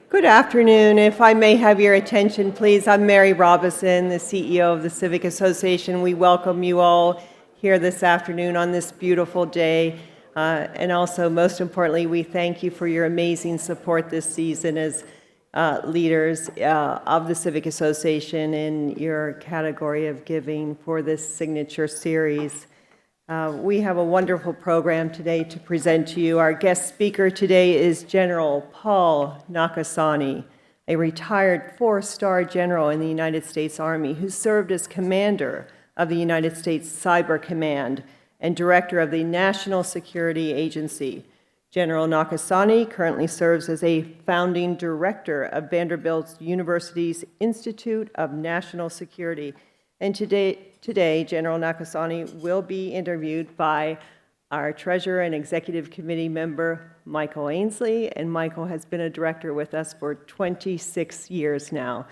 Good afternoon. If I may have your attention, please. I'm Mary Robison, the CEO of the Civic Association. We welcome you all here this afternoon on this beautiful day. And also, most importantly, we thank you for your amazing support this season as leaders of the Civic Association in your category of giving for this signature series. We have a wonderful program today to present to you. Our guest speaker today is General Paul Nakasone, a retired four-star general in the United States Army who served as commander of the United States Cyber Command and director of the National Security Agency. General Nakasone currently serves as a founding director of Vanderbilt University's Institute of National Security. And today, General Nakasone will be interviewed by our Treasurer and Executive Committee member, Michael Ainsley, and Michael has been a director with us for 26 years now.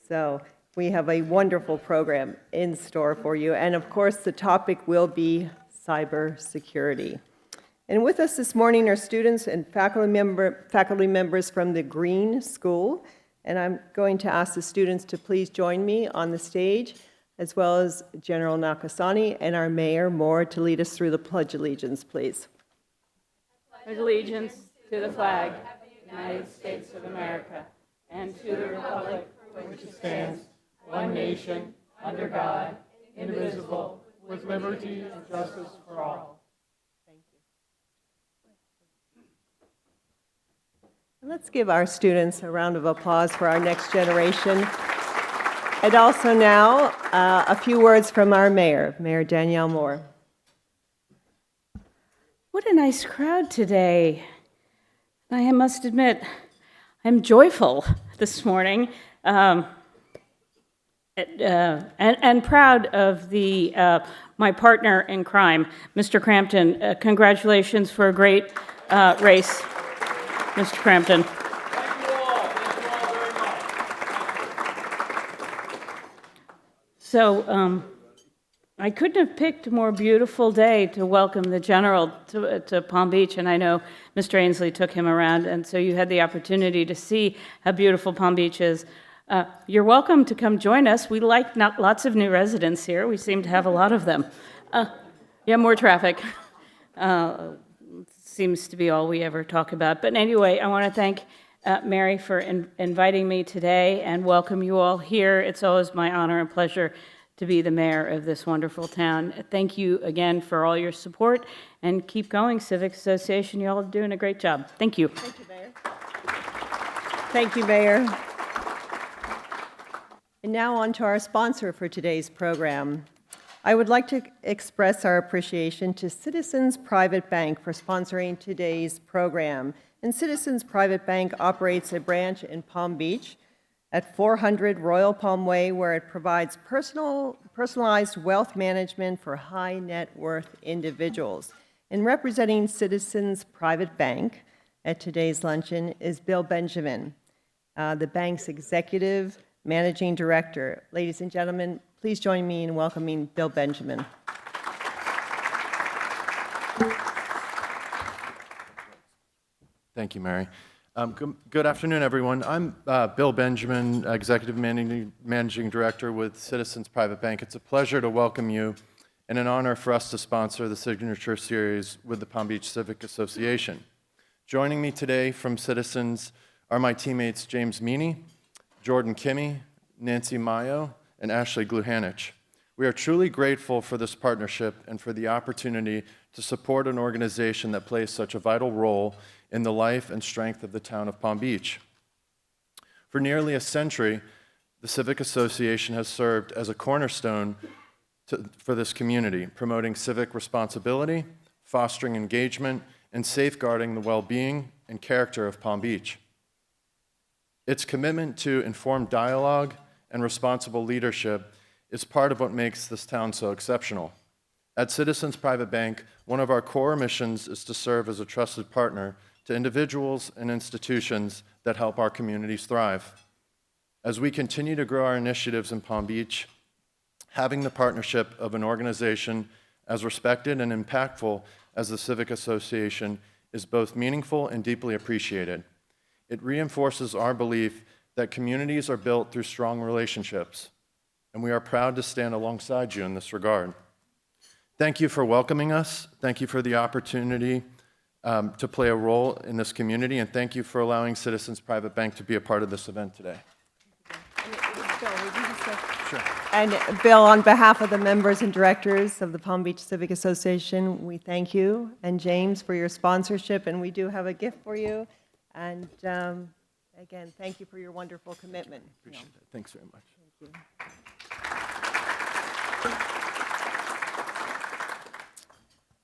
So we have a wonderful program in store for you. And of course, the topic will be cybersecurity. And with us this morning are students and faculty members from the Green School. And I'm going to ask the students to please join me on the stage, as well as General Nakasone and our Mayor Moore to lead us through the Pledge of Allegiance, please. Pledge allegiance to the flag of the United States of America and to the republic for which it stands, one nation, under God, indivisible, with liberty and justice for all. Thank you. Let's give our students a round of applause for our next generation. And also now, a few words from our mayor, Mayor Danielle Moore. What a nice crowd today. I must admit, I'm joyful this morning and proud of my partner in crime, Mr. Crampton. Congratulations for a great race, Mr. Crampton. So I couldn't have picked a more beautiful day to welcome the general to Palm Beach, and I know Mr. Ainsley took him around, and so you had the opportunity to see how beautiful Palm Beach is. You're welcome to come join us. We like lots of new residents here. We seem to have a lot of them. Yeah, more traffic. Seems to be all we ever talk about. But anyway, I want to thank Mary for inviting me today and welcome you all here. It's always my honor and pleasure to be the mayor of this wonderful town. Thank you again for all your support, and keep going, Civic Association. You all are doing a great job. Thank you. Thank you, Mayor. Thank you, Mayor. And now on to our sponsor for today's program. I would like to express our appreciation to Citizens Private Bank for sponsoring today's program. And Citizens Private Bank operates a branch in Palm Beach at 400 Royal Palm Way, where it provides personalized wealth management for high net worth individuals. And representing Citizens Private Bank at today's luncheon is Bill Benjamin, the bank's executive managing director. Ladies and gentlemen, please join me in welcoming Bill Benjamin. Thank you, Mary. Good afternoon, everyone. I'm Bill Benjamin, Executive Managing Director with Citizens Private Bank. It's a pleasure to welcome you and an honor for us to sponsor the Signature Series with the Palm Beach Civic Association. Joining me today from Citizens are my teammates James Meany, Jordan Kimmy, Nancy Mayo, and Ashley Gluhanich. We are truly grateful for this partnership and for the opportunity to support an organization that plays such a vital role in the life and strength of the town of Palm Beach. For nearly a century, the Civic Association has served as a cornerstone for this community, promoting civic responsibility, fostering engagement, and safeguarding the well-being and character of Palm Beach. Its commitment to informed dialogue and responsible leadership is part of what makes this town so exceptional. At Citizens Private Bank, one of our core missions is to serve as a trusted partner to individuals and institutions that help our communities thrive. As we continue to grow our initiatives in Palm Beach, having the partnership of an organization as respected and impactful as the Civic Association is both meaningful and deeply appreciated. It reinforces our belief that communities are built through strong relationships, and we are proud to stand alongside you in this regard. Thank you for welcoming us. Thank you for the opportunity to play a role in this community, and thank you for allowing Citizens Private Bank to be a part of this event today. Sure. And Bill, on behalf of the members and directors of the Palm Beach Civic Association, we thank you, and James, for your sponsorship, and we do have a gift for you. And again, thank you for your wonderful commitment. Appreciate it. Thanks very much. Thank you.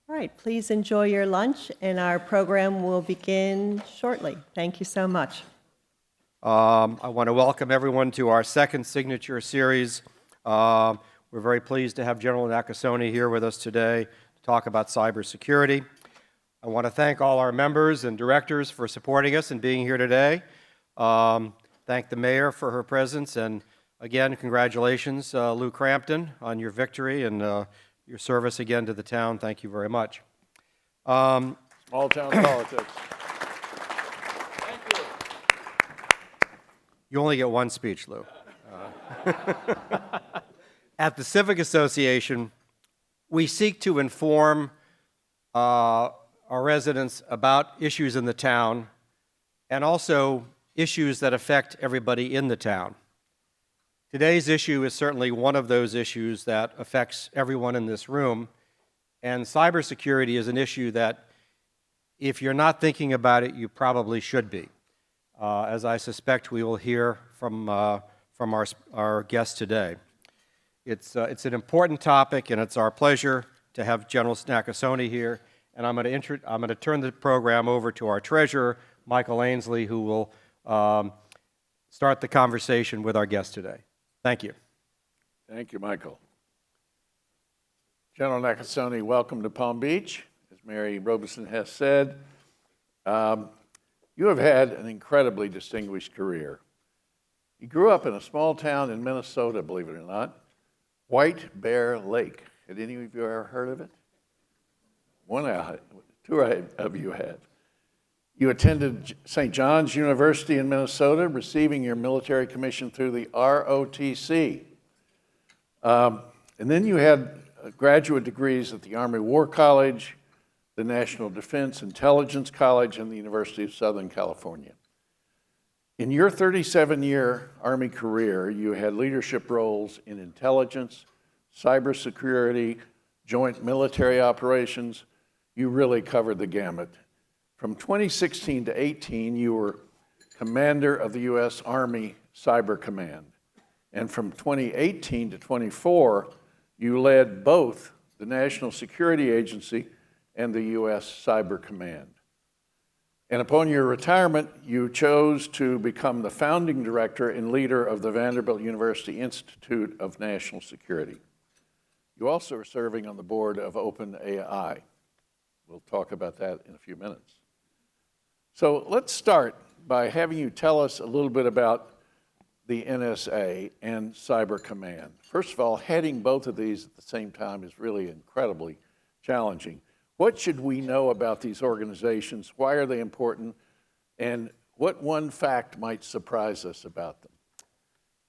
All right, please enjoy your lunch, and our program will begin shortly. Thank you so much. I want to welcome everyone to our second signature series. We're very pleased to have General Nakasone here with us today to talk about cybersecurity. I want to thank all our members and directors for supporting us and being here today. Thank the mayor for her presence, and again, congratulations, Lou Crampton, on your victory and your service again to the town. Thank you very much. Small town politics. You only get one speech, Lou. At the Civic Association, we seek to inform our residents about issues in the town and also issues that affect everybody in the town. Today's issue is certainly one of those issues that affects everyone in this room, and cybersecurity is an issue that, if you're not thinking about it, you probably should be. As I suspect we will hear from our guest today. It's an important topic, and it's our pleasure to have General Nakasone here. And I'm going to turn the program over to our treasurer, Michael Ainsley, who will start the conversation with our guest today. Thank you. Thank you, Michael. General Nakasone, welcome to Palm Beach. As Mary Robeson has said, you have had an incredibly distinguished career. You grew up in a small town in Minnesota, believe it or not, White Bear Lake. Had any of you ever heard of it? Two of you have. You attended St. John's University in Minnesota, receiving your military commission through the ROTC. And then you had graduate degrees at the Army War College, the National Defense Intelligence College, and the University of Southern California. In your 37-year Army career, you had leadership roles in intelligence, cybersecurity, joint military operations. You really covered the gamut. From 2016 to 18, you were commander of the U.S. Army Cyber Command. And from 2018 to 24, you led both the National Security Agency and the U.S. Cyber Command. And upon your retirement, you chose to become the founding director and leader of the Vanderbilt University Institute of National Security. You also are serving on the board of OpenAI. We'll talk about that in a few minutes. So let's start by having you tell us a little bit about the NSA and Cyber Command. First of all, heading both of these at the same time is really incredibly challenging. What should we know about these organizations? Why are they important? And what one fact might surprise us about them?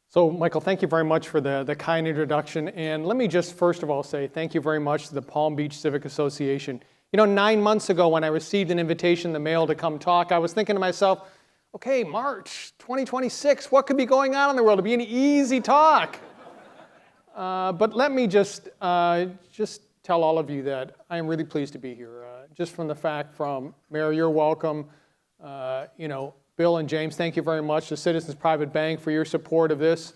So, Michael, thank you very much for the kind introduction. And let me just first of all say thank you very much to the Palm Beach Civic Association. You know, 9 months ago when I received an invitation in the mail to come talk, I was thinking to myself, okay, March 2026, what could be going on in the world? It'd be an easy talk. But let me just tell all of you that I am really pleased to be here. Just from the fact from Mayor, you're welcome. Bill and James, thank you very much. The Citizens Private Bank for your support of this.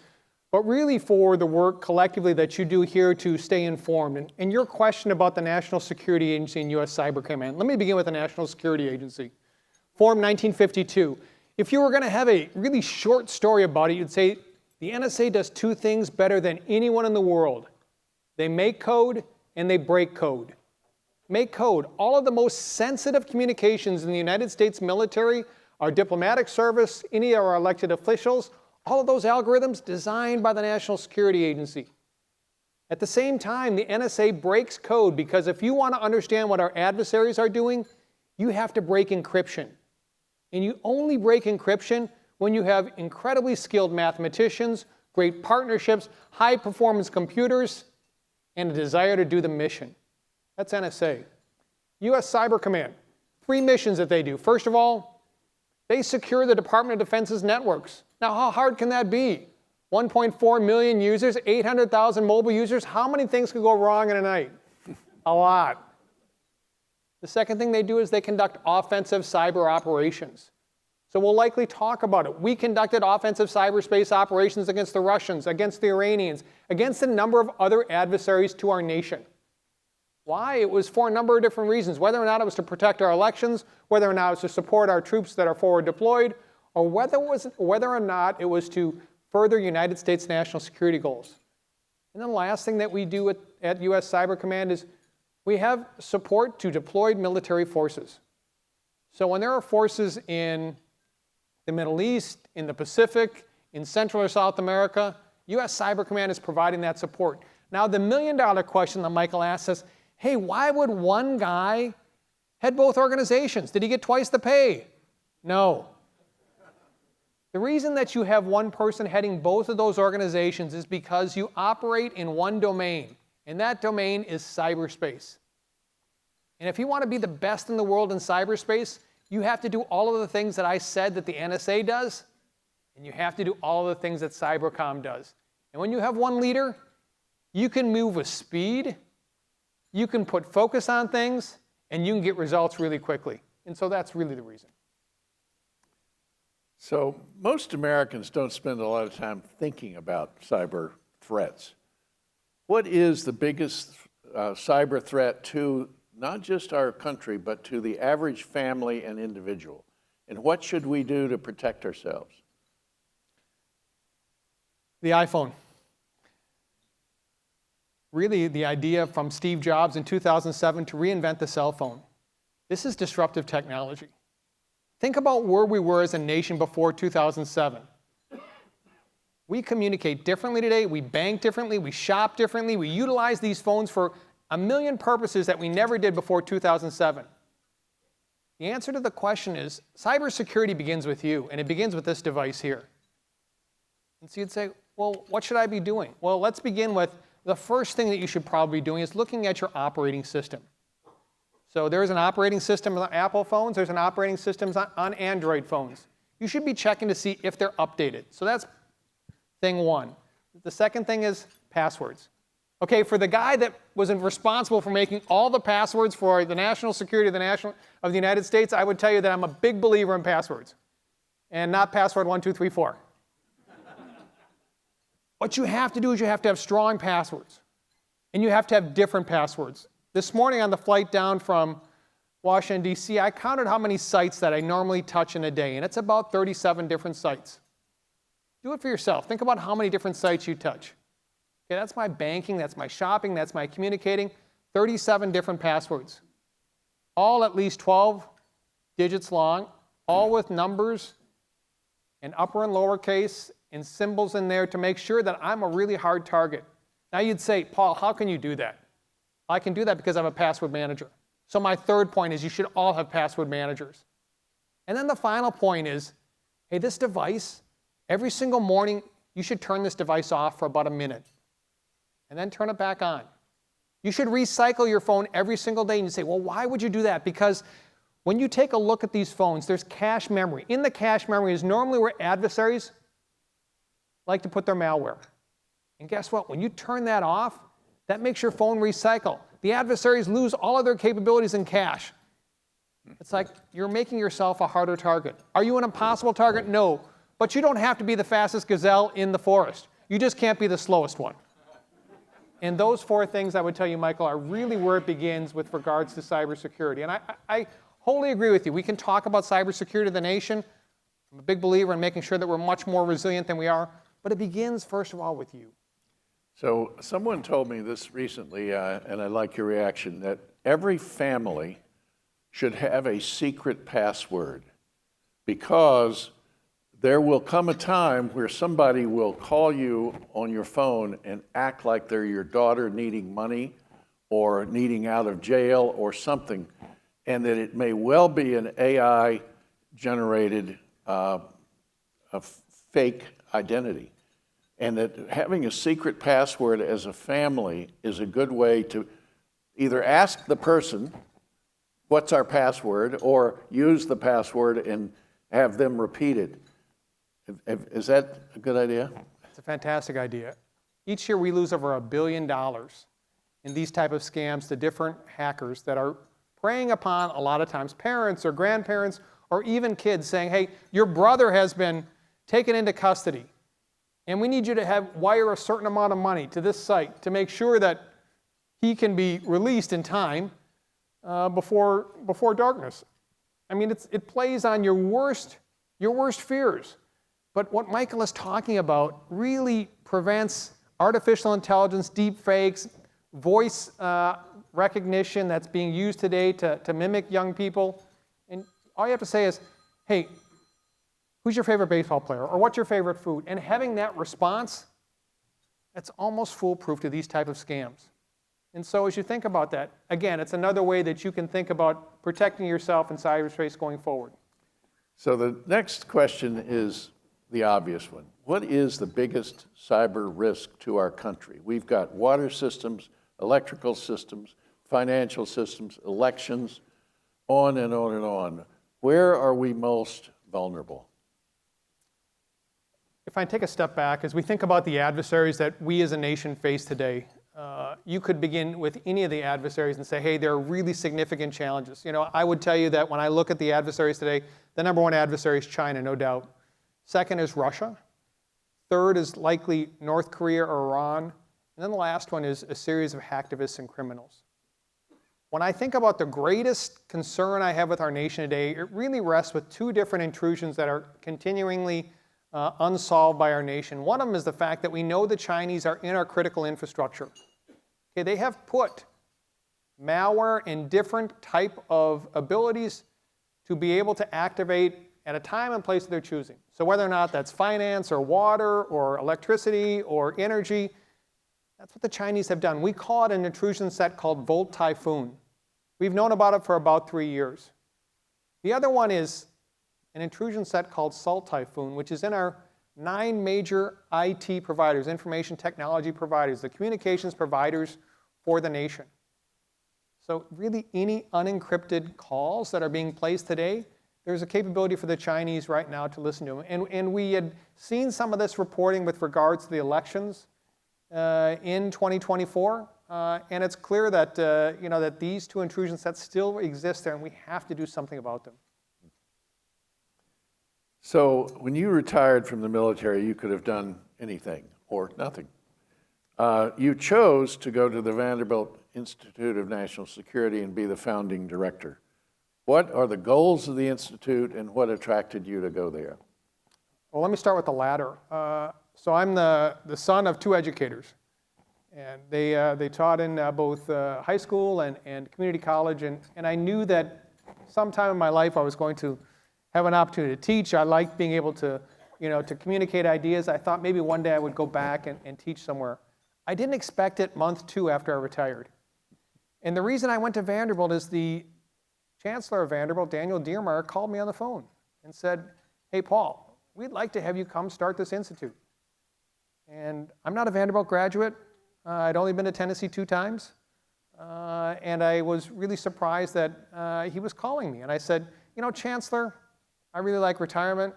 But really for the work collectively that you do here to stay informed. And your question about the National Security Agency and U.S. Cyber Command. Let me begin with the National Security Agency. Formed 1952. If you were going to have a really short story about it, you'd say the NSA does two things better than anyone in the world. They make code and they break code. Make code. All of the most sensitive communications in the United States military, our diplomatic service, any of our elected officials, all of those algorithms designed by the National Security Agency. At the same time, the NSA breaks code because if you want to understand what our adversaries are doing, you have to break encryption. And you only break encryption when you have incredibly skilled mathematicians, great partnerships, high-performance computers, and a desire to do the mission. That's NSA. U.S. Cyber Command, 3 missions that they do. First of all, they secure the Department of Defense's networks. Now, how hard can that be? 1.4 million users, 800,000 mobile users. How many things could go wrong in a night? A lot. The second thing they do is they conduct offensive cyber operations. So we'll likely talk about it. We conducted offensive cyberspace operations against the Russians, against the Iranians, against a number of other adversaries to our nation. Why? It was for a number of different reasons, whether or not it was to protect our elections, whether or not it was to support our troops that are forward deployed, or whether or not it was to further United States national security goals. And then the last thing that we do at U.S. Cyber Command is we have support to deployed military forces. So when there are forces in the Middle East, in the Pacific, in Central or South America, U.S. Cyber Command is providing that support. Now, the million-dollar question that Michael asks us, hey, why would one guy head both organizations? Did he get twice the pay? No. The reason that you have one person heading both of those organizations is because you operate in one domain, and that domain is cyberspace. And if you want to be the best in the world in cyberspace, you have to do all of the things that I said that the NSA does, and you have to do all of the things that Cybercom does. And when you have one leader, you can move with speed, you can put focus on things, and you can get results really quickly. And so that's really the reason. So most Americans don't spend a lot of time thinking about cyber threats. What is the biggest cyber threat to not just our country, but to the average family and individual? And what should we do to protect ourselves? The iPhone. Really, the idea from Steve Jobs in 2007 to reinvent the cell phone. This is disruptive technology. Think about where we were as a nation before 2007. We communicate differently today, we bank differently, we shop differently, we utilize these phones for a million purposes that we never did before 2007. The answer to the question is, cybersecurity begins with you, and it begins with this device here. And so you'd say, well, what should I be doing? Well, let's begin with the first thing that you should probably be doing is looking at your operating system. So there's an operating system on Apple phones, there's an operating system on Android phones. You should be checking to see if they're updated. So that's thing one. The second thing is passwords. Okay, for the guy that was responsible for making all the passwords for the national security of the United States, I would tell you that I'm a big believer in passwords. And not password 1, 2, 3, 4. What you have to do is you have to have strong passwords. And you have to have different passwords. This morning on the flight down from Washington, D.C., I counted how many sites that I normally touch in a day, and it's about 37 different sites. Do it for yourself. Think about how many different sites you touch. Okay, that's my banking, that's my shopping, that's my communicating. 37 different passwords. All at least 12 digits long, all with numbers and upper and lowercase and symbols in there to make sure that I'm a really hard target. Now you'd say, Paul, how can you do that? I can do that because I'm a password manager. So my third point is you should all have password managers. And then the final point is, hey, this device, every single morning, you should turn this device off for about a minute and then turn it back on. You should recycle your phone every single day. And you say, well, why would you do that? Because when you take a look at these phones, there's cache memory. In the cache memory is normally where adversaries like to put their malware. And guess what? When you turn that off, that makes your phone recycle. The adversaries lose all of their capabilities in cache. It's like you're making yourself a harder target. Are you an impossible target? No. But you don't have to be the fastest gazelle in the forest. You just can't be the slowest one. And those four things, I would tell you, Michael, are really where it begins with regards to cybersecurity. And I wholly agree with you. We can talk about cybersecurity of the nation. I'm a big believer in making sure that we're much more resilient than we are. But it begins, first of all, with you. So someone told me this recently, and I like your reaction, that every family should have a secret password because there will come a time where somebody will call you on your phone and act like they're your daughter needing money or needing out of jail or something, and that it may well be an AI generated a fake identity. And that having a secret password as a family is a good way to either ask the person, what's our password, or use the password and have them repeat it. Is that a good idea? It's a fantastic idea. Each year we lose over $1 billion in these type of scams to different hackers that are preying upon, a lot of times, parents or grandparents or even kids saying, hey, your brother has been taken into custody, and we need you to wire a certain amount of money to this site to make sure that he can be released in time before darkness. I mean, it plays on your worst fears. But what Michael is talking about really prevents artificial intelligence, deep fakes, voice recognition that's being used today to mimic young people. And all you have to say is, hey, who's your favorite baseball player? Or what's your favorite food? And having that response, that's almost foolproof to these type of scams. And so as you think about that, again, it's another way that you can think about protecting yourself in cyberspace going forward. So the next question is the obvious one. What is the biggest cyber risk to our country? We've got water systems, electrical systems, financial systems, elections, on and on and on. Where are we most vulnerable? If I take a step back, as we think about the adversaries that we as a nation face today, you could begin with any of the adversaries and say, hey, there are really significant challenges. You know, I would tell you that when I look at the adversaries today, the number one adversary is China, no doubt. Second is Russia. Third is likely North Korea or Iran. And then the last one is a series of hacktivists and criminals. When I think about the greatest concern I have with our nation today, it really rests with two different intrusions that are continuingly unsolved by our nation. One of them is the fact that we know the Chinese are in our critical infrastructure. Okay, they have put malware and different type of abilities to be able to activate at a time and place of their choosing. So whether or not that's finance or water or electricity or energy, that's what the Chinese have done. We call it an intrusion set called Volt Typhoon. We've known about it for about 3 years. The other one is an intrusion set called Salt Typhoon, which is in our 9 major IT providers, information technology providers, the communications providers for the nation. So really any unencrypted calls that are being placed today, there's a capability for the Chinese right now to listen to them. And we had seen some of this reporting with regards to the elections in 2024. And it's clear that, that these two intrusion sets still exist there, and we have to do something about them. So when you retired from the military, you could have done anything or nothing. You chose to go to the Vanderbilt Institute of National Security and be the founding director. What are the goals of the Institute, and what attracted you to go there? Well, let me start with the latter. So I'm the son of 2 educators, and they taught in both high school and community college, and I knew that sometime in my life I was going to have an opportunity to teach. I liked being able to, to communicate ideas. I thought maybe one day I would go back and teach somewhere. I didn't expect it month 2 after I retired. And the reason I went to Vanderbilt is the Chancellor of Vanderbilt, Daniel Diermeyer, called me on the phone and said, hey, Paul, we'd like to have you come start this institute. And I'm not a Vanderbilt graduate. I'd only been to Tennessee 2 times. And I was really surprised that he was calling me. And I said, Chancellor, I really like retirement.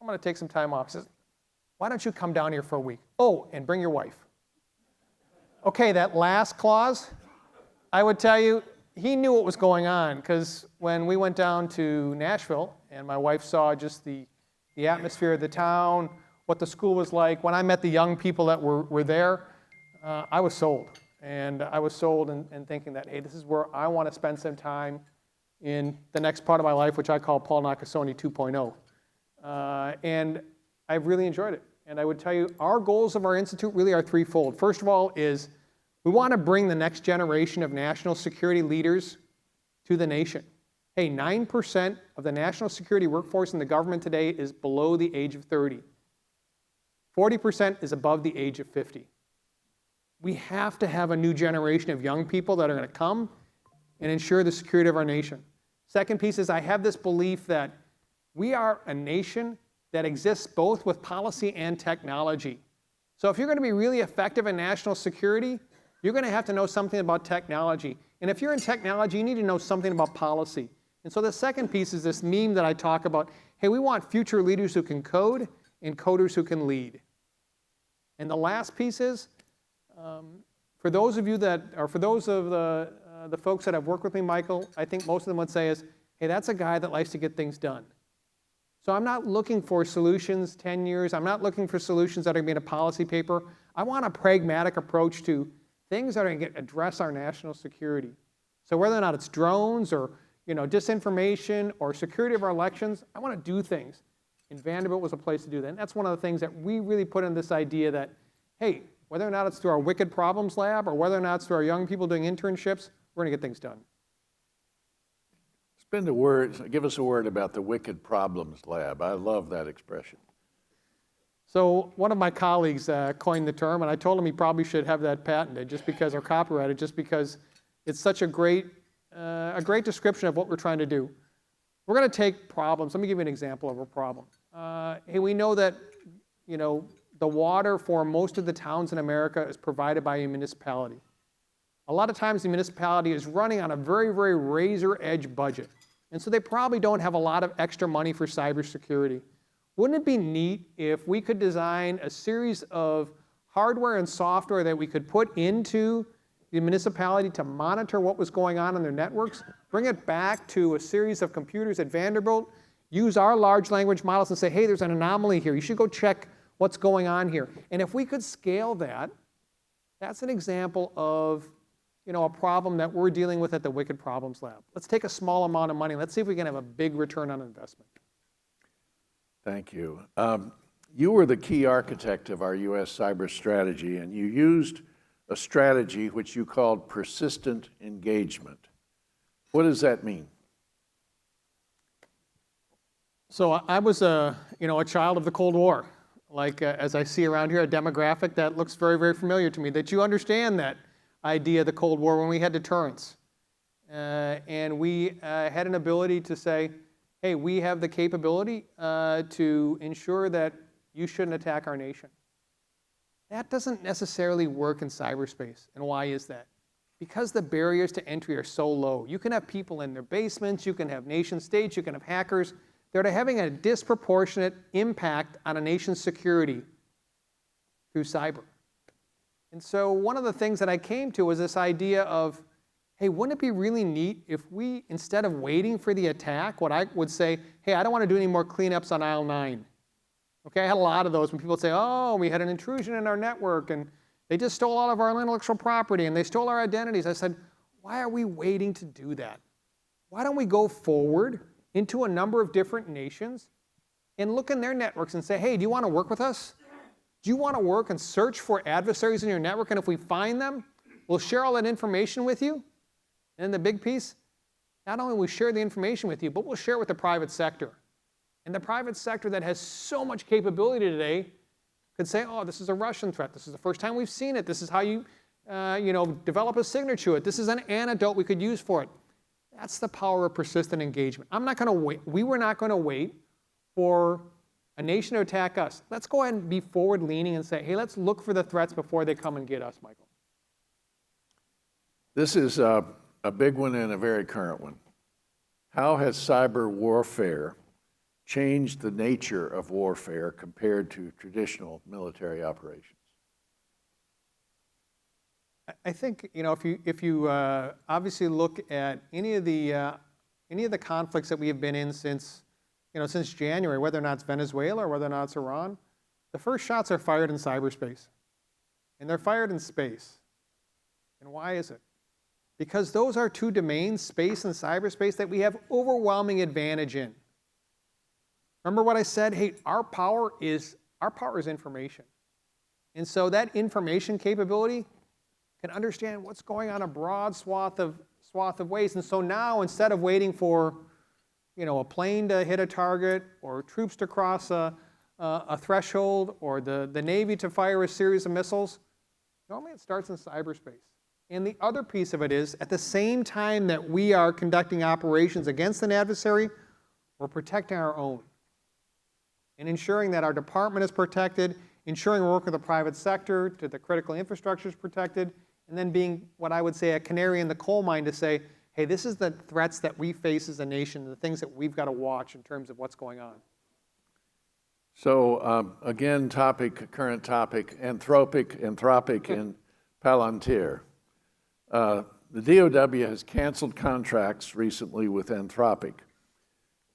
I'm going to take some time off. He says, why don't you come down here for a week? Oh, and bring your wife. Okay, that last clause, I would tell you, he knew what was going on, because when we went down to Nashville and my wife saw just the atmosphere of the town, what the school was like, when I met the young people that were there, I was sold. And I was sold in thinking that, hey, this is where I want to spend some time in the next part of my life, which I call Paul Nakasone 2.0. And I've really enjoyed it. And I would tell you, our goals of our institute really are threefold. First of all is we want to bring the next generation of national security leaders to the nation. Hey, 9% of the national security workforce in the government today is below the age of 30. 40% is above the age of 50. We have to have a new generation of young people that are going to come and ensure the security of our nation. Second piece is I have this belief that We are a nation that exists both with policy and technology. So if you're going to be really effective in national security, you're going to have to know something about technology. And if you're in technology, you need to know something about policy. And so the second piece is this meme that I talk about. Hey, we want future leaders who can code and coders who can lead. And the last piece is, for those of you that, or for those of the folks that have worked with me, Michael, I think most of them would say is, hey, that's a guy that likes to get things done. So I'm not looking for solutions 10 years. I'm not looking for solutions that are going to be in a policy paper. I want a pragmatic approach to things that are going to address our national security. So whether or not it's drones or disinformation or security of our elections, I want to do things. And Vanderbilt was a place to do that. And that's one of the things that we really put in this idea that, hey, whether or not it's through our Wicked Problems Lab or whether or not it's through our young people doing internships, we're going to get things done. Spend a word, give us a word about the Wicked Problems Lab. I love that expression. So one of my colleagues coined the term, and I told him he probably should have that patented just because, or copyrighted, just because it's such a great description of what we're trying to do. We're going to take problems. Let me give you an example of a problem. Hey, we know that, the water for most of the towns in America is provided by a municipality. A lot of times the municipality is running on a very, very razor-edge budget. And so they probably don't have a lot of extra money for cybersecurity. Wouldn't it be neat if we could design a series of hardware and software that we could put into the municipality to monitor what was going on their networks, bring it back to a series of computers at Vanderbilt, use our large language models and say, hey, there's an anomaly here. You should go check what's going on here. And if we could scale that, that's an example of a problem that we're dealing with at the Wicked Problems Lab. Let's take a small amount of money. Let's see if we can have a big return on investment. Thank you. You were the key architect of our U.S. cyber strategy, and you used a strategy which you called persistent engagement. What does that mean? So I was a child of the Cold War. Like, as I see around here, a demographic that looks very, very familiar to me, that you understand that idea of the Cold War when we had deterrence. And we had an ability to say, hey, we have the capability to ensure that you shouldn't attack our nation. That doesn't necessarily work in cyberspace. And why is that? Because the barriers to entry are so low. You can have people in their basements, you can have nation states, you can have hackers that are having a disproportionate impact on a nation's security through cyber. And so one of the things that I came to was this idea of, hey, wouldn't it be really neat if we, instead of waiting for the attack, what I would say, hey, I don't want to do any more cleanups on aisle 9. Okay, I had a lot of those when people would say, oh, we had an intrusion in our network and they just stole all of our intellectual property and they stole our identities. I said, why are we waiting to do that? Why don't we go forward into a number of different nations and look in their networks and say, hey, do you want to work with us? Do you want to work and search for adversaries in your network? And if we find them, we'll share all that information with you. And the big piece, not only will we share the information with you, but we'll share it with the private sector. And the private sector that has so much capability today could say, oh, this is a Russian threat. This is the first time we've seen it. This is how you, develop a signature to it. This is an antidote we could use for it. That's the power of persistent engagement. I'm not going to wait. We were not going to wait for a nation to attack us. Let's go ahead and be forward-leaning and say, hey, let's look for the threats before they come and get us, Michael. This is a big one and a very current one. How has cyber warfare changed the nature of warfare compared to traditional military operations? I think if you obviously look at any of the conflicts that we have been in since January, whether or not it's Venezuela or whether or not it's Iran, the first shots are fired in cyberspace, and they're fired in space. And why is it? Because those are two domains, space and cyberspace, that we have overwhelming advantage in. Remember what I said? Hey, our power is information. And so that information capability can understand what's going on a broad swath of ways. And so now, instead of waiting for a plane to hit a target or troops to cross a threshold or the Navy to fire a series of missiles, normally it starts in cyberspace. And the other piece of it is, at the same time that we are conducting operations against an adversary, we're protecting our own and ensuring that our department is protected, ensuring we work with the private sector to the critical infrastructure is protected, and then being what I would say a canary in the coal mine to say, hey, this is the threats that we face as a nation, the things that we've got to watch in terms of what's going on. So again, current topic, Anthropic and Palantir. The DOW has canceled contracts recently with Anthropic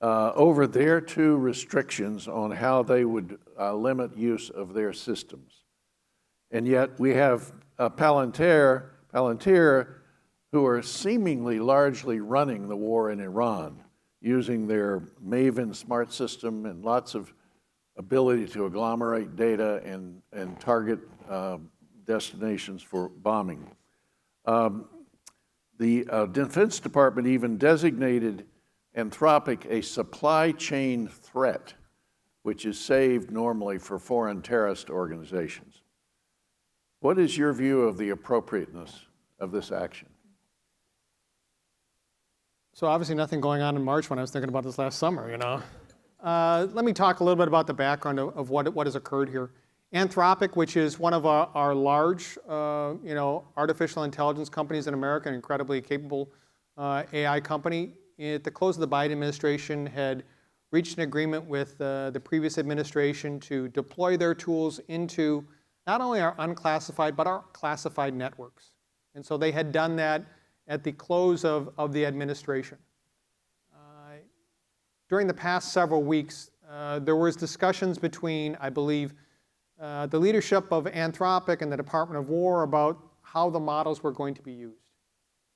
over their two restrictions on how they would limit use of their systems. And yet we have Palantir, who are seemingly largely running the war in Iran, using their Maven smart system and lots of ability to agglomerate data and target destinations for bombing. The Defense Department even designated Anthropic a supply chain threat, which is saved normally for foreign terrorist organizations. What is your view of the appropriateness of this action? So obviously nothing going on in March when I was thinking about this last summer, you know. Let me talk a little bit about the background of what has occurred here. Anthropic, which is one of our large, artificial intelligence companies in America, an incredibly capable AI company, at the close of the Biden administration had reached an agreement with the previous administration to deploy their tools into not only our unclassified, but our classified networks. And so they had done that at the close of the administration. During the past several weeks, there was discussions between, I believe, the leadership of Anthropic and the Department of War about how the models were going to be used.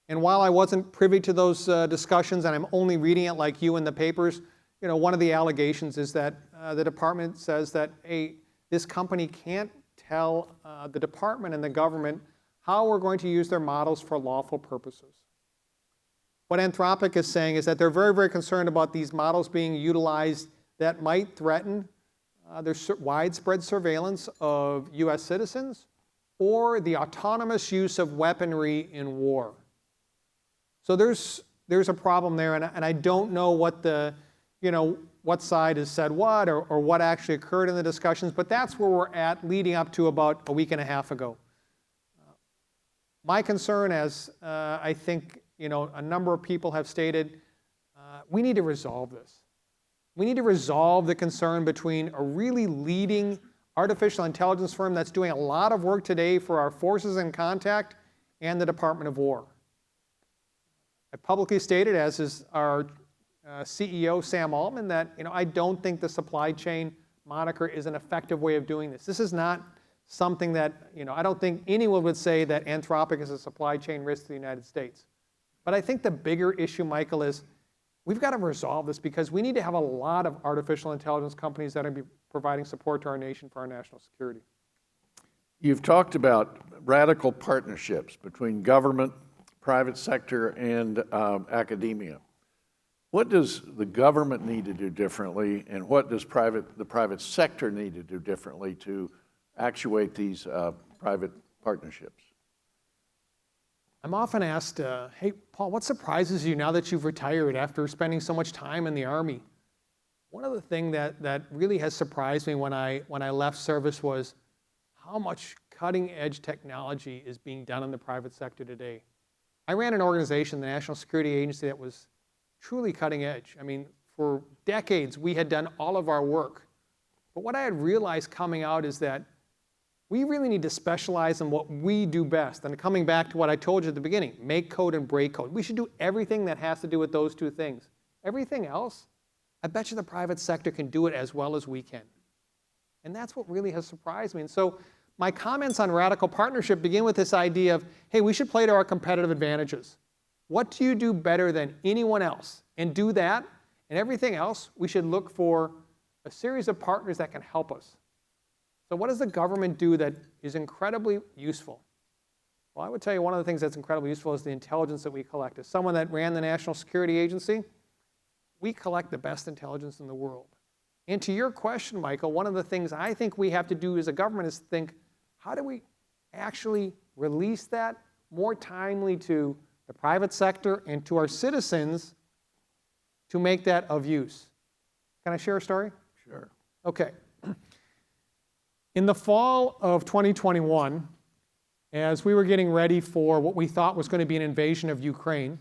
And while I wasn't privy to those discussions, and I'm only reading it like you in the papers, one of the allegations is that the department says that, hey, this company can't tell the department and the government how we're going to use their models for lawful purposes. What Anthropic is saying is that they're very, very concerned about these models being utilized that might threaten their widespread surveillance of US citizens or the autonomous use of weaponry in war. So there's a problem there, and I don't know what what side has said what or what actually occurred in the discussions, but that's where we're at leading up to about a week and a half ago. My concern, as I think a number of people have stated, we need to resolve this. We need to resolve the concern between a really leading artificial intelligence firm that's doing a lot of work today for our forces in contact and the Department of War. I publicly stated, as is our CEO, Sam Altman, that I don't think the supply chain moniker is an effective way of doing this. This is not something that, I don't think anyone would say that Anthropic is a supply chain risk to the United States. But I think the bigger issue, Michael, is we've got to resolve this because we need to have a lot of artificial intelligence companies that are going to be providing support to our nation for our national security. You've talked about radical partnerships between government, private sector, and academia. What does the government need to do differently, and what does the private sector need to do differently to actuate these private partnerships? I'm often asked, hey, Paul, what surprises you now that you've retired after spending so much time in the Army? One of the things that really has surprised me when I left service was how much cutting-edge technology is being done in the private sector today. I ran an organization, the National Security Agency, that was truly cutting edge. I mean, for decades, we had done all of our work. But what I had realized coming out is that we really need to specialize in what we do best. And coming back to what I told you at the beginning, make code and break code. We should do everything that has to do with those two things. Everything else, I bet you the private sector can do it as well as we can. And that's what really has surprised me. And so my comments on radical partnership begin with this idea of, hey, we should play to our competitive advantages. What do you do better than anyone else? And do that, and everything else, we should look for a series of partners that can help us. So what does the government do that is incredibly useful? Well, I would tell you one of the things that's incredibly useful is the intelligence that we collect. As someone that ran the National Security Agency, we collect the best intelligence in the world. And to your question, Michael, one of the things I think we have to do as a government is think, how do we actually release that more timely to the private sector and to our citizens to make that of use? Can I share a story? Sure. Okay. In the fall of 2021, as we were getting ready for what we thought was going to be an invasion of Ukraine,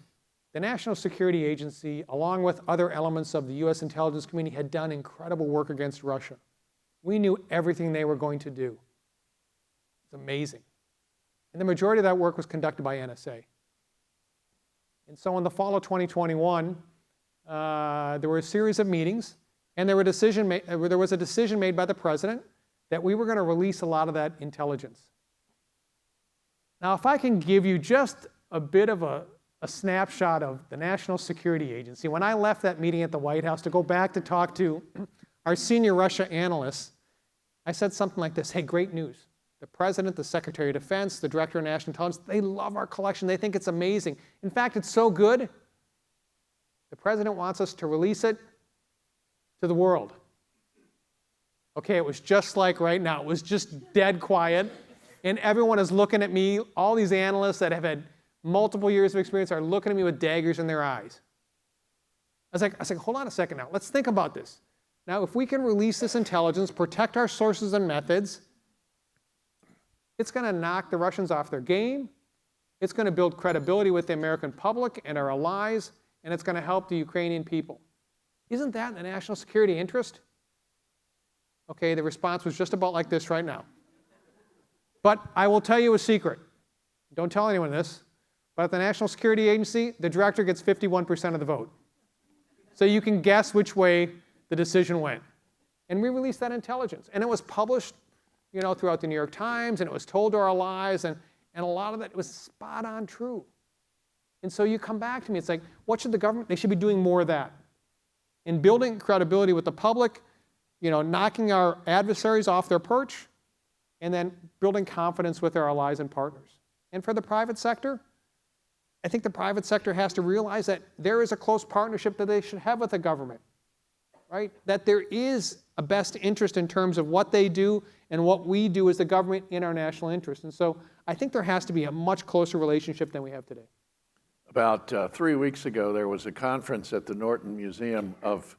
the National Security Agency, along with other elements of the U.S. intelligence community, had done incredible work against Russia. We knew everything they were going to do. It's amazing. And the majority of that work was conducted by NSA. And so in the fall of 2021, there were a series of meetings, and there was a decision made by the president that we were going to release a lot of that intelligence. Now, if I can give you just a bit of a snapshot of the National Security Agency, when I left that meeting at the White House to go back to talk to our senior Russia analysts, I said something like this: hey, great news. The President, the Secretary of Defense, the Director of National Intelligence, they love our collection. They think it's amazing. In fact, it's so good, the President wants us to release it to the world. Okay, it was just like right now. It was just dead quiet. And everyone is looking at me. All these analysts that have had multiple years of experience are looking at me with daggers in their eyes. I was like, hold on a second now. Let's think about this. Now, if we can release this intelligence, protect our sources and methods, it's going to knock the Russians off their game. It's going to build credibility with the American public and our allies, and it's going to help the Ukrainian people. Isn't that in the national security interest? Okay, the response was just about like this right now. But I will tell you a secret. Don't tell anyone this. But at the National Security Agency, the director gets 51% of the vote. So you can guess which way the decision went. And we released that intelligence. And it was published, throughout the New York Times, and it was told to our allies, and a lot of that was spot on true. And so you come back to me, it's like, what should the government? They should be doing more of that. In building credibility with the public, knocking our adversaries off their perch, and then building confidence with our allies and partners. And for the private sector, I think the private sector has to realize that there is a close partnership that they should have with the government, right? That there is a best interest in terms of what they do and what we do as the government in our national interest. And so I think there has to be a much closer relationship than we have today. About 3 weeks ago, there was a conference at the Norton Museum of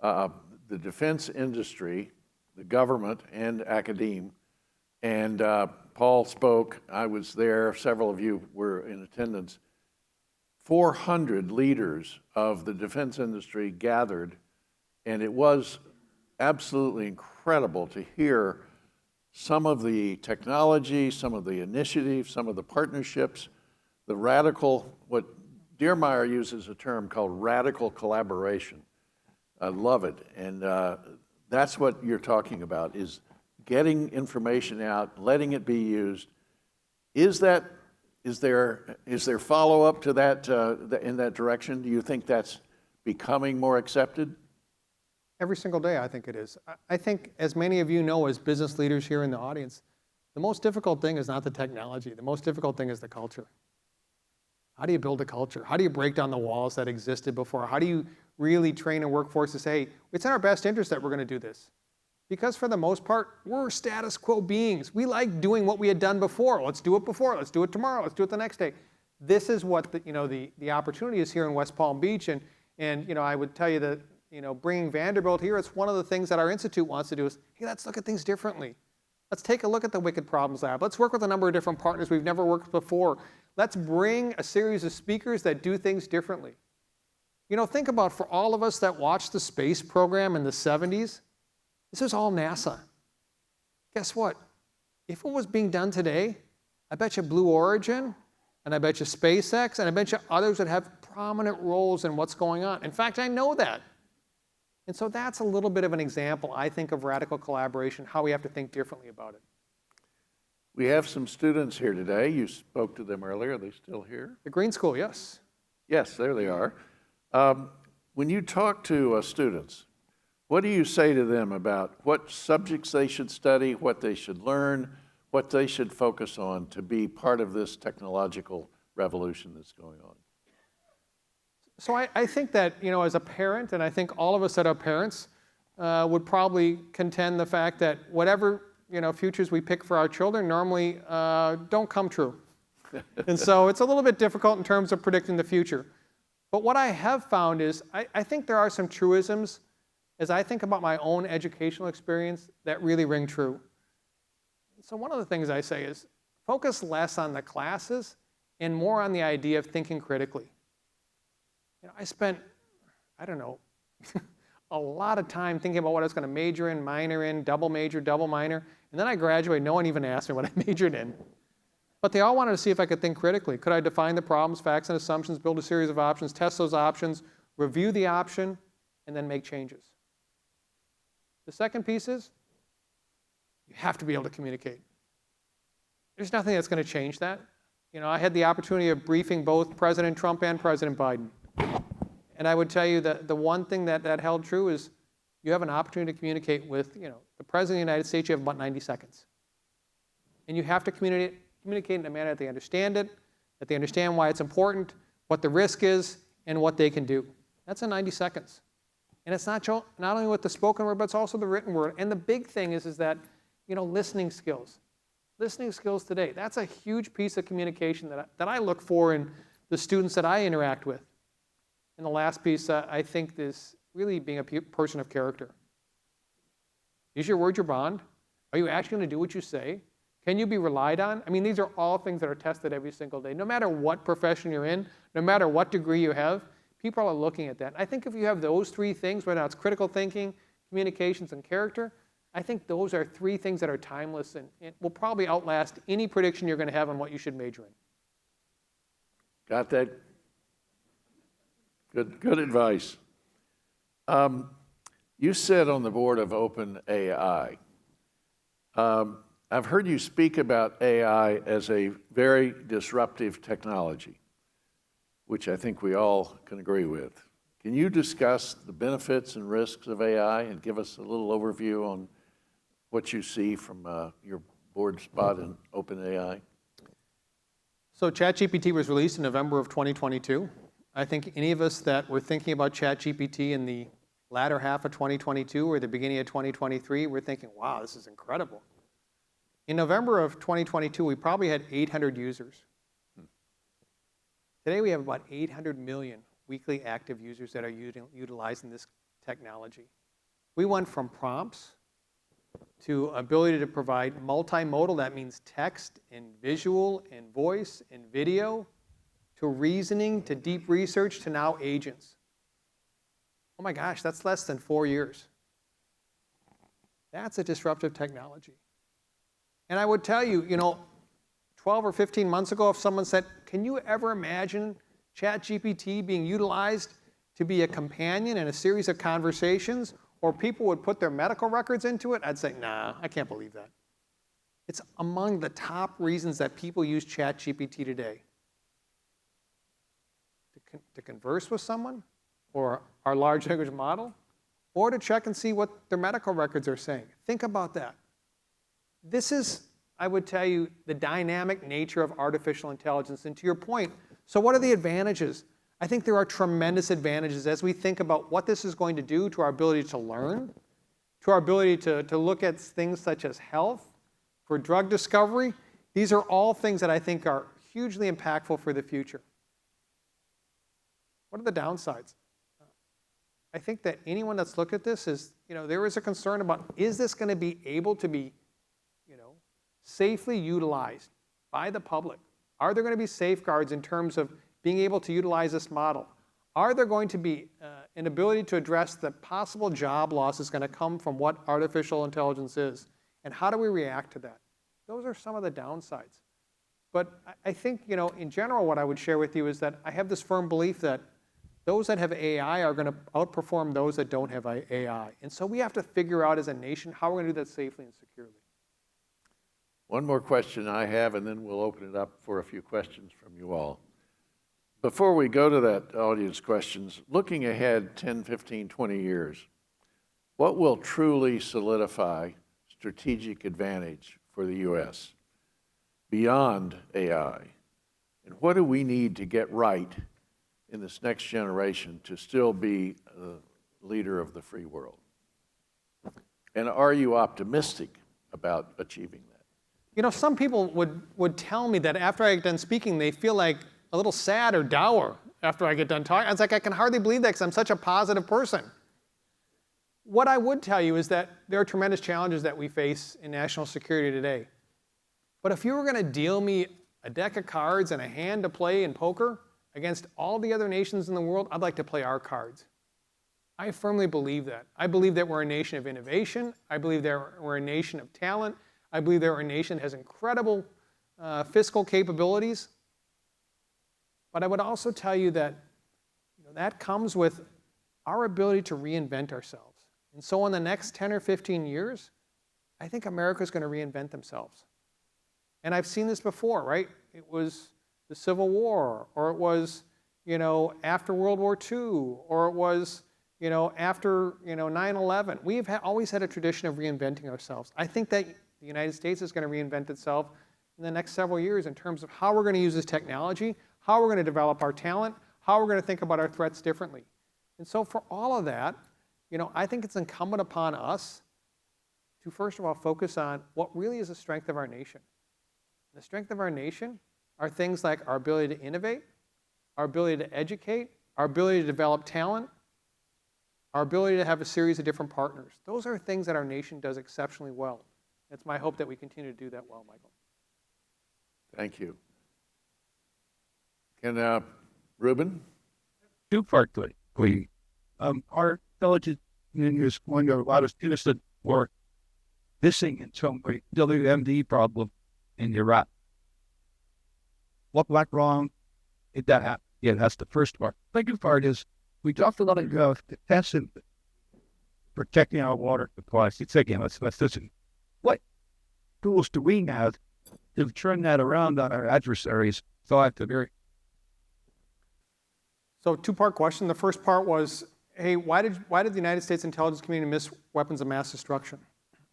the defense industry, the government, and academia. And Paul spoke. I was there. Several of you were in attendance. 400 leaders of the defense industry gathered, and it was absolutely incredible to hear some of the technology, some of the initiatives, some of the partnerships, the radical, what Diermeyer uses a term called radical collaboration. I love it. And that's what you're talking about, is getting information out, letting it be used. Is there follow-up to that in that direction? Do you think that's becoming more accepted? Every single day, I think it is. I think, as many of you know, as business leaders here in the audience, the most difficult thing is not the technology. The most difficult thing is the culture. How do you build a culture? How do you break down the walls that existed before? How do you really train a workforce to say, hey, it's in our best interest that we're going to do this? Because for the most part, we're status quo beings. We like doing what we had done before. Let's do it before. Let's do it tomorrow. Let's do it the next day. This is what the opportunity is here in West Palm Beach. And I would tell you that bringing Vanderbilt here, it's one of the things that our institute wants to do is, hey, let's look at things differently. Let's take a look at the Wicked Problems Lab. Let's work with a number of different partners we've never worked with before. Let's bring a series of speakers that do things differently. Think about, for all of us that watched the space program in the 70s, this was all NASA. Guess what? If it was being done today, I bet you Blue Origin, and I bet you SpaceX, and I bet you others would have prominent roles in what's going on. In fact, I know that. And so that's a little bit of an example, I think, of radical collaboration, how we have to think differently about it. We have some students here today. You spoke to them earlier. Are they still here? The Green School, yes. Yes, there they are. When you talk to students, what do you say to them about what subjects they should study, what they should learn, what they should focus on to be part of this technological revolution that's going on? So I think that, as a parent, and I think all of us that are parents would probably contend the fact that whatever, futures we pick for our children normally don't come true. And so it's a little bit difficult in terms of predicting the future. But what I have found is I think there are some truisms as I think about my own educational experience, that really ring true. So one of the things I say is focus less on the classes and more on the idea of thinking critically. I spent, I don't know, a lot of time thinking about what I was going to major in, minor in, double major, double minor, and then I graduated. No one even asked me what I majored in. But they all wanted to see if I could think critically. Could I define the problems, facts, and assumptions, build a series of options, test those options, review the option, and then make changes? The second piece is you have to be able to communicate. There's nothing that's going to change that. I had the opportunity of briefing both President Trump and President Biden. And I would tell you that the one thing that held true is you have an opportunity to communicate with, the President of the United States, you have about 90 seconds. And you have to communicate in a manner that they understand it, that they understand why it's important, what the risk is, and what they can do. That's in 90 seconds. And it's not only with the spoken word, but it's also the written word. And the big thing is that, listening skills. Listening skills today, that's a huge piece of communication that I look for in the students that I interact with. And the last piece, I think, is really being a person of character. Is your word your bond? Are you actually going to do what you say? Can you be relied on? I mean, these are all things that are tested every single day. No matter what profession you're in, no matter what degree you have, people are looking at that. I think if you have those three things, whether it's critical thinking, communications, and character, I think those are three things that are timeless and will probably outlast any prediction you're going to have on what you should major in. Got that? Good advice. You sit on the board of OpenAI. I've heard you speak about AI as a very disruptive technology, which I think we all can agree with. Can you discuss the benefits and risks of AI and give us a little overview on what you see from your board spot in OpenAI? So ChatGPT was released in November of 2022. I think any of us that were thinking about ChatGPT in the latter half of 2022 or the beginning of 2023, we're thinking, wow, this is incredible. In November of 2022, we probably had 800 users. Today, we have about 800 million weekly active users that are utilizing this technology. We went from prompts to ability to provide multimodal, that means text and visual and voice and video, to reasoning, to deep research, to now agents. Oh my gosh, that's less than 4 years. That's a disruptive technology. And I would tell you, 12 or 15 months ago, if someone said, can you ever imagine ChatGPT being utilized to be a companion in a series of conversations, or people would put their medical records into it? I'd say, nah, I can't believe that. It's among the top reasons that people use ChatGPT today. To converse with someone, or our large language model, or to check and see what their medical records are saying. Think about that. This is, I would tell you, the dynamic nature of artificial intelligence. And to your point, so what are the advantages? I think there are tremendous advantages as we think about what this is going to do to our ability to learn, to our ability to look at things such as health, for drug discovery. These are all things that I think are hugely impactful for the future. What are the downsides? I think that anyone that's looked at this is, there is a concern about, is this going to be able to be, safely utilized by the public? Are there going to be safeguards in terms of being able to utilize this model? Are there going to be an ability to address the possible job loss that's going to come from what artificial intelligence is? And how do we react to that? Those are some of the downsides. But I think, in general, what I would share with you is that I have this firm belief that those that have AI are going to outperform those that don't have AI. And so we have to figure out as a nation how we're going to do that safely and securely. One more question I have, and then we'll open it up for a few questions from you all. Before we go to that audience questions, looking ahead 10, 15, 20 years, what will truly solidify strategic advantage for the U.S. beyond AI? And what do we need to get right in this next generation to still be the leader of the free world? And are you optimistic about achieving that? Some people would tell me that after I get done speaking, they feel like a little sad or dour after I get done talking. It's like, I can hardly believe that because I'm such a positive person. What I would tell you is that there are tremendous challenges that we face in national security today. But if you were going to deal me a deck of cards and a hand to play in poker against all the other nations in the world, I'd like to play our cards. I firmly believe that. I believe that we're a nation of innovation. I believe that we're a nation of talent. I believe that we're a nation that has incredible fiscal capabilities. But I would also tell you that that comes with our ability to reinvent ourselves. And so in the next 10 or 15 years, I think America's going to reinvent themselves. And I've seen this before, right? It was the Civil War, or it was, after World War II, or it was, after, 9/11. We've always had a tradition of reinventing ourselves. I think that the United States is going to reinvent itself in the next several years in terms of how we're going to use this technology, how we're going to develop our talent, how we're going to think about our threats differently. And so for all of that, I think it's incumbent upon us to, first of all, focus on what really is the strength of our nation. The strength of our nation are things like our ability to innovate, our ability to educate, our ability to develop talent, our ability to have a series of different partners. Those are things that our nation does exceptionally well. It's my hope that we continue to do that well, Michael. Thank you. Can Ruben? Two-part please. Our intelligence community is going to allow us innocent or missing in some way WMD problem in Iraq. What went wrong? Did that happen? Yeah, that's the first part. The second part is we talked a lot about defense and protecting our water supply. It's again, let's listen. What tools do we have to turn that around on our adversaries? So I have to very. So two-part question. The first part was, hey, why did the United States intelligence community miss weapons of mass destruction?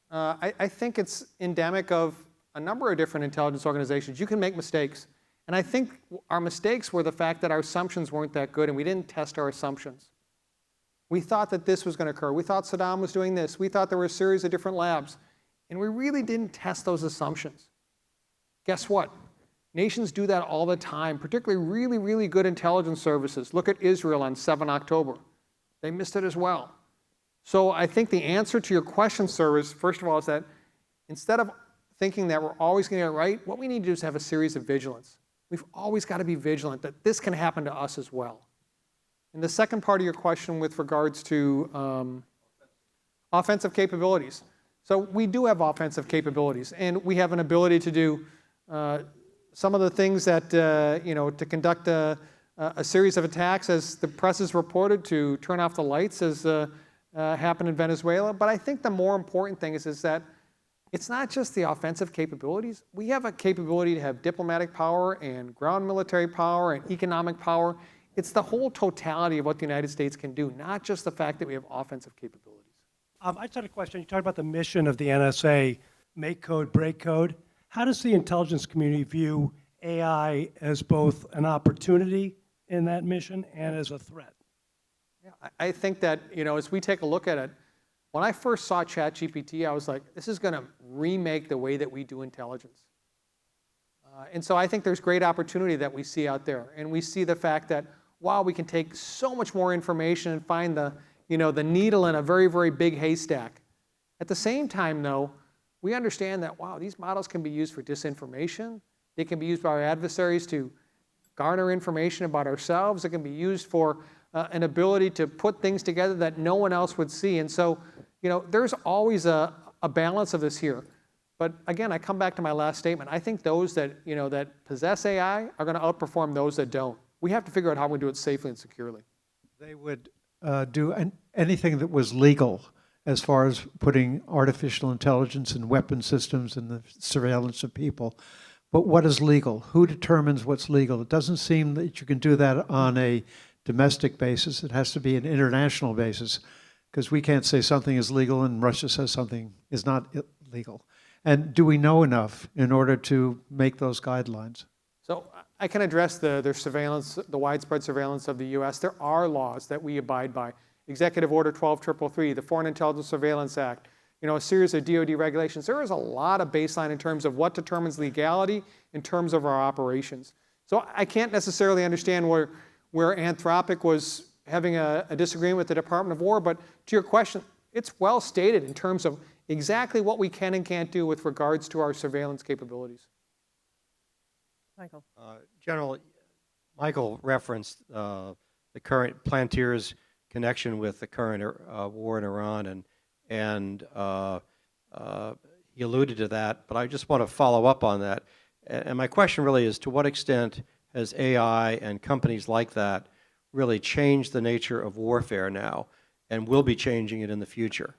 I think it's endemic of a number of different intelligence organizations. You can make mistakes. And I think our mistakes were the fact that our assumptions weren't that good and we didn't test our assumptions. We thought that this was going to occur. We thought Saddam was doing this. We thought there were a series of different labs. And we really didn't test those assumptions. Guess what? Nations do that all the time, particularly really, really good intelligence services. Look at Israel on 7 October. They missed it as well. So I think the answer to your question, sir, is, first of all, is that instead of thinking that we're always going to get it right, what we need to do is have a series of vigilance. We've always got to be vigilant that this can happen to us as well. And the second part of your question with regards to offensive capabilities. So we do have offensive capabilities, and we have an ability to do some of the things that, to conduct a series of attacks, as the press has reported, to turn off the lights, as happened in Venezuela. But I think the more important thing is that it's not just the offensive capabilities. We have a capability to have diplomatic power and ground military power and economic power. It's the whole totality of what the United States can do, not just the fact that we have offensive capabilities. I just had a question. You talked about the mission of the NSA, make code, break code. How does the intelligence community view AI as both an opportunity in that mission and as a threat? Yeah, I think that, as we take a look at it, when I first saw ChatGPT, I was like, this is going to remake the way that we do intelligence. And so I think there's great opportunity that we see out there. And we see the fact that, wow, we can take so much more information and find the needle in a very, very big haystack. At the same time, though, we understand that, wow, these models can be used for disinformation. They can be used by our adversaries to garner information about ourselves. It can be used for an ability to put things together that no one else would see. And so, there's always a balance of this here. But again, I come back to my last statement. I think those that, that possess AI are going to outperform those that don't. We have to figure out how we do it safely and securely. They would do anything that was legal as far as putting artificial intelligence in weapon systems and the surveillance of people. But what is legal? Who determines what's legal? It doesn't seem that you can do that on a domestic basis. It has to be an international basis, because we can't say something is legal and Russia says something is not legal. And do we know enough in order to make those guidelines? So I can address the surveillance, the widespread surveillance of the U.S. There are laws that we abide by. Executive Order 12333, the Foreign Intelligence Surveillance Act, a series of DoD regulations. There is a lot of baseline in terms of what determines legality in terms of our operations. So I can't necessarily understand where Anthropic was having a disagreement with the Department of War, but to your question, it's well stated in terms of exactly what we can and can't do with regards to our surveillance capabilities. Michael. General, Michael referenced the current Planteer's connection with the current war in Iran, and he alluded to that, but I just want to follow up on that. And my question really is, to what extent has AI and companies like that really changed the nature of warfare now and will be changing it in the future?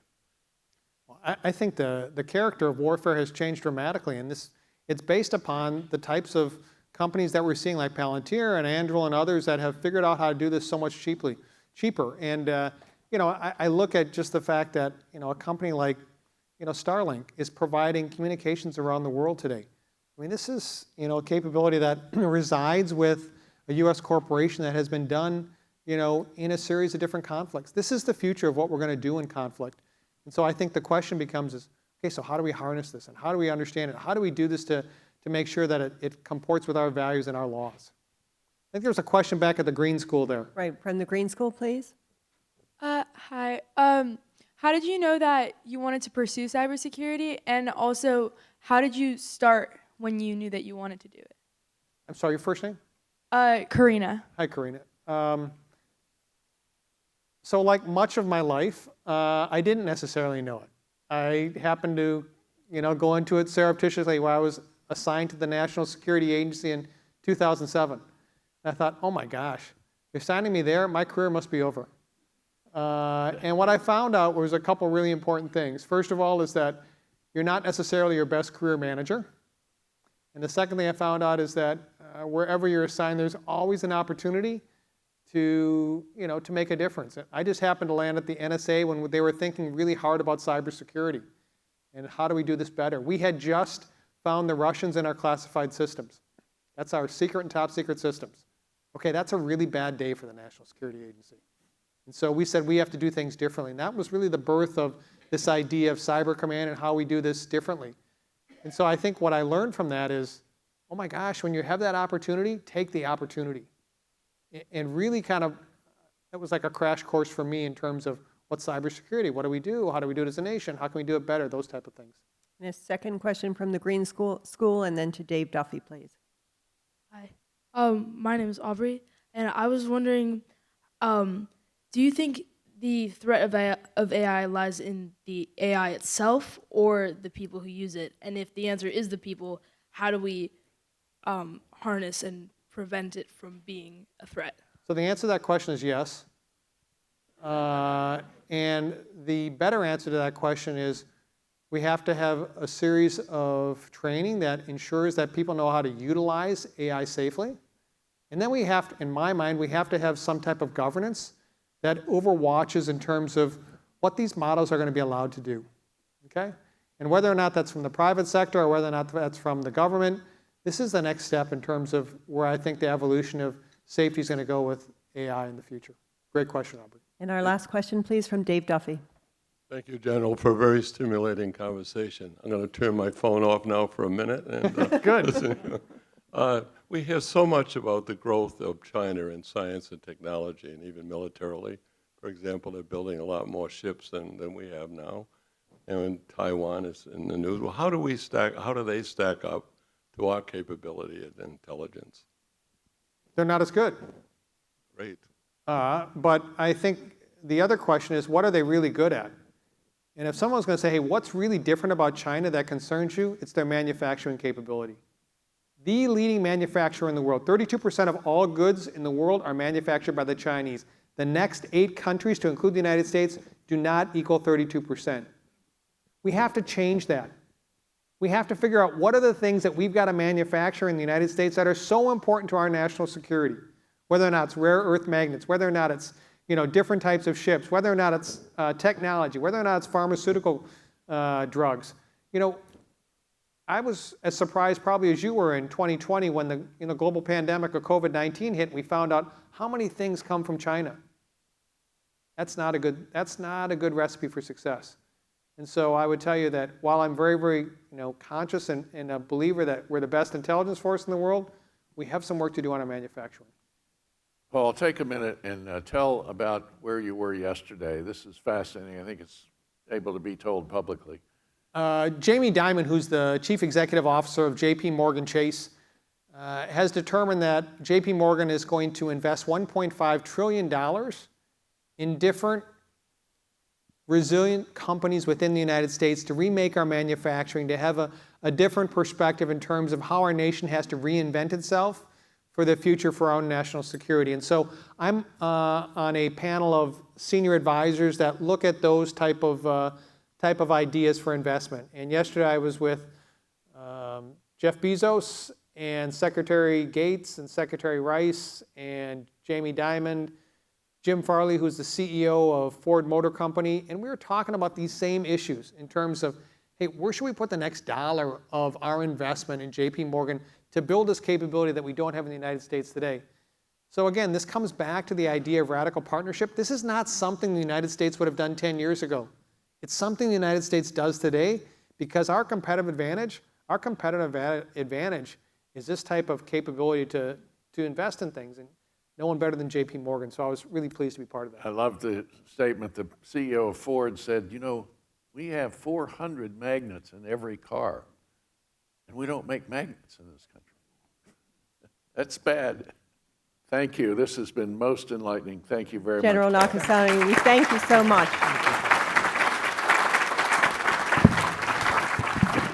I think the character of warfare has changed dramatically, and it's based upon the types of companies that we're seeing like Palantir and Anduril and others that have figured out how to do this so much cheaper. And I look at just the fact that a company like Starlink is providing communications around the world today. I mean, this is a capability that resides with a U.S. corporation that has been done in a series of different conflicts. This is the future of what we're going to do in conflict. And so I think the question becomes okay, so how do we harness this, and how do we understand it? How do we do this to make sure that it comports with our values and our laws? I think there's a question back at the Green School there. Right, from the Green School, please. Hi. How did you know that you wanted to pursue cybersecurity? And also, how did you start when you knew that you wanted to do it? I'm sorry, your first name? Karina. Hi, Karina. So like much of my life, I didn't necessarily know it. I happened to, go into it surreptitiously while I was assigned to the National Security Agency in 2007. And I thought, oh my gosh, you're signing me there, my career must be over. And what I found out was a couple really important things. First of all is that you're not necessarily your best career manager. And the second thing I found out is that wherever you're assigned, there's always an opportunity to make a difference. I just happened to land at the NSA when they were thinking really hard about cybersecurity and how do we do this better. We had just found the Russians in our classified systems. That's our secret and top secret systems. Okay, that's a really bad day for the National Security Agency. And so we said we have to do things differently. And that was really the birth of this idea of Cyber Command and how we do this differently. And so I think what I learned from that is, oh my gosh, when you have that opportunity, take the opportunity. And really that was like a crash course for me in terms of what's cybersecurity, what do we do, how do we do it as a nation, how can we do it better, those type of things. And a second question from the Green School, and then to Dave Duffy, please. Hi. My name is Aubrey, and I was wondering, do you think the threat of AI lies in the AI itself or the people who use it? And if the answer is the people, how do we harness and prevent it from being a threat? So the answer to that question is yes. And the better answer to that question is we have to have a series of training that ensures that people know how to utilize AI safely. And then we have to, in my mind, we have to have some type of governance that overwatches in terms of what these models are going to be allowed to do, okay? And whether or not that's from the private sector or whether or not that's from the government, this is the next step in terms of where I think the evolution of safety is going to go with AI in the future. Great question, Aubrey. And our last question, please, from Dave Duffy. Thank you, General, for a very stimulating conversation. I'm going to turn my phone off now for a minute. And, Good. Listen. We hear so much about the growth of China in science and technology and even militarily. For example, they're building a lot more ships than we have now. And Taiwan is in the news. Well, how do they stack up to our capability and intelligence? They're not as good. Great. But I think the other question is, what are they really good at? And if someone's going to say, hey, what's really different about China that concerns you? It's their manufacturing capability. The leading manufacturer in the world. 32% of all goods in the world are manufactured by the Chinese. The next 8 countries, to include the United States, do not equal 32%. We have to change that. We have to figure out what are the things that we've got to manufacture in the United States that are so important to our national security, whether or not it's rare earth magnets, whether or not it's different types of ships, whether or not it's technology, whether or not it's pharmaceutical drugs. I was as surprised probably as you were in 2020 when the global pandemic of COVID-19 hit and we found out how many things come from China. That's not a good recipe for success. And so I would tell you that while I'm very, very conscious and a believer that we're the best intelligence force in the world, we have some work to do on our manufacturing. Paul, take a minute and tell about where you were yesterday. This is fascinating. I think it's able to be told publicly? Jamie Dimon, who's the Chief Executive Officer of JP Morgan Chase, has determined that JP Morgan is going to invest $1.5 trillion in different resilient companies within the United States to remake our manufacturing, to have a different perspective in terms of how our nation has to reinvent itself for the future for our own national security. And so I'm on a panel of senior advisors that look at those type of ideas for investment. And yesterday I was with Jeff Bezos and Secretary Gates and Secretary Rice and Jamie Dimon, Jim Farley, who's the CEO of Ford Motor Company, and we were talking about these same issues in terms of, hey, where should we put the next dollar of our investment in JP Morgan to build this capability that we don't have in the United States today? So again, this comes back to the idea of radical partnership. This is not something the United States would have done 10 years ago. It's something the United States does today because our competitive advantage is this type of capability to invest in things. And no one better than JP Morgan, so I was really pleased to be part of that. I love the statement. The CEO of Ford said, you know, we have 400 magnets in every car, and we don't make magnets in this country. That's bad. Thank you. This has been most enlightening. Thank you very much. General Nakasone, we thank you so much.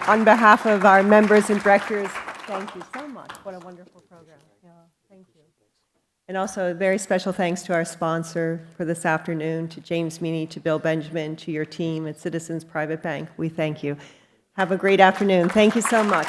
On behalf of our members and directors, thank you so much. What a wonderful program. Yeah, thank you. And also a very special thanks to our sponsor for this afternoon, to James Meany, to Bill Benjamin, to your team at Citizens Private Bank. We thank you. Have a great afternoon. Thank you so much.